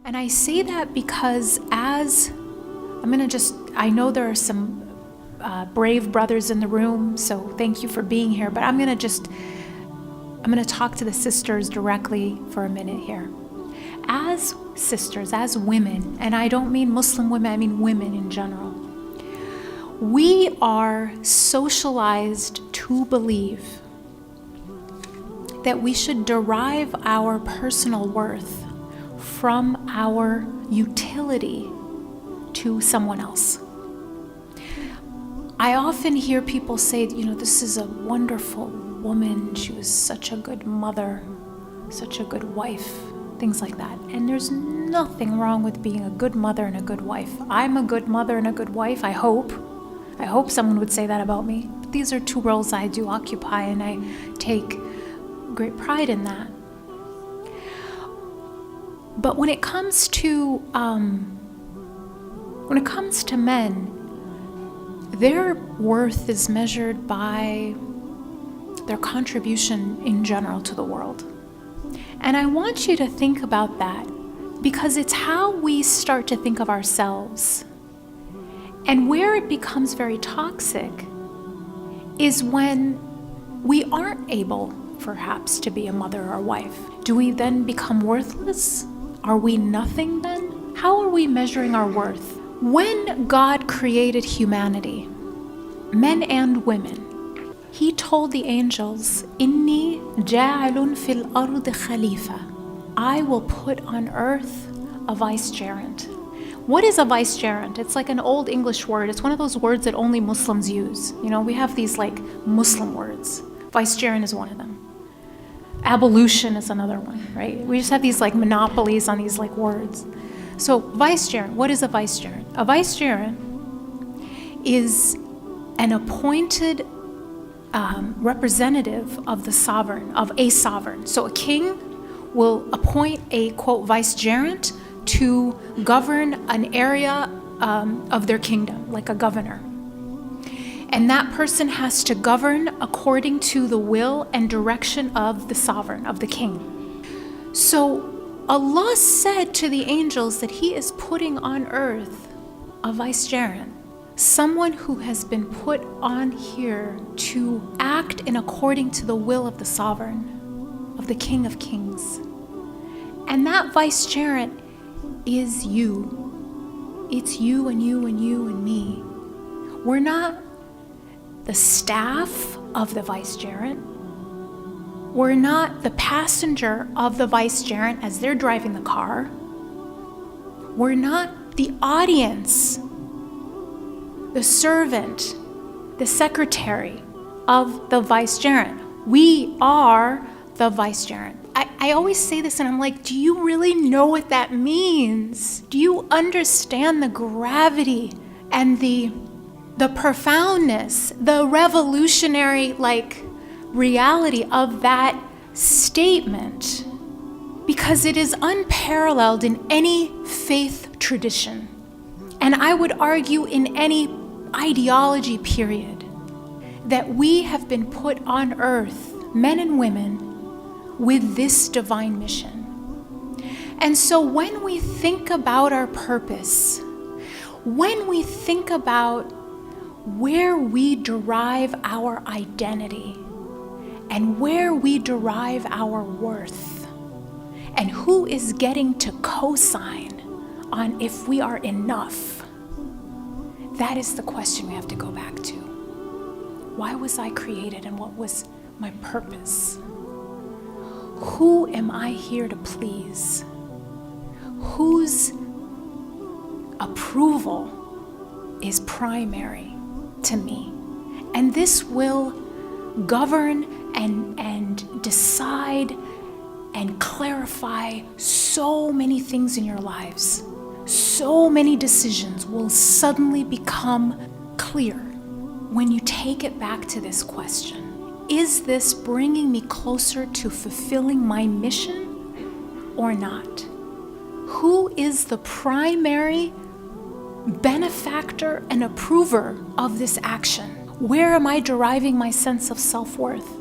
And I say that because I know there are some brave brothers in the room, so thank you for being here, but I'm going to talk to the sisters directly for a minute here. As sisters, as women, and I don't mean Muslim women, I mean women in general, we are socialized to believe that we should derive our personal worth from our utility to someone else. I often hear people say, this is a wonderful woman. She was such a good mother, such a good wife, things like that. And there's nothing wrong with being a good mother and a good wife. I'm a good mother and a good wife, I hope. I hope someone would say that about me. But these are two roles I do occupy, and I take great pride in that. But when it comes to men, their worth is measured by their contribution in general to the world. And I want you to think about that, because it's how we start to think of ourselves. And where it becomes very toxic is when we aren't able, perhaps, to be a mother or wife. Do we then become worthless? Are we nothing then? How are we measuring our worth? When God created humanity, men and women, He told the angels, Inni ja'alun fil ard khalifa. I will put on earth a vicegerent. What is a vicegerent? It's like an old English word. It's one of those words that only Muslims use. We have these like Muslim words. Vicegerent is one of them. Abolition is another one, right? We just have these like monopolies on these like words. So vicegerent, what is a vicegerent? A vicegerent is an appointed representative of the sovereign, of a sovereign. So a king will appoint a, quote, vicegerent to govern an area of their kingdom, like a governor. And that person has to govern according to the will and direction of the sovereign, of the king. So Allah said to the angels that He is putting on earth a vicegerent, someone who has been put on here to act in according to the will of the sovereign, of the King of Kings. And that vicegerent is you. It's you and you and you and me. We're not the staff of the vicegerent. We're not the passenger of the vicegerent as they're driving the car. We're not the audience, the servant, the secretary of the vicegerent. We are the vicegerent. I always say this and I'm like, do you really know what that means? Do you understand the gravity and the profoundness, the revolutionary reality of that statement? Because it is unparalleled in any faith tradition, and I would argue in any ideology period, that we have been put on earth, men and women, with this divine mission. And so when we think about our purpose, when we think about where we derive our identity and where we derive our worth, and who is getting to co-sign on if we are enough, that is the question we have to go back to. Why was I created, and what was my purpose? Who am I here to please? Whose approval is primary to me? And this will govern and decide and clarify so many things in your lives. So many decisions will suddenly become clear when you take it back to this question. Is this bringing me closer to fulfilling my mission or not? Who is the primary benefactor and approver of this action? Where am I deriving my sense of self-worth?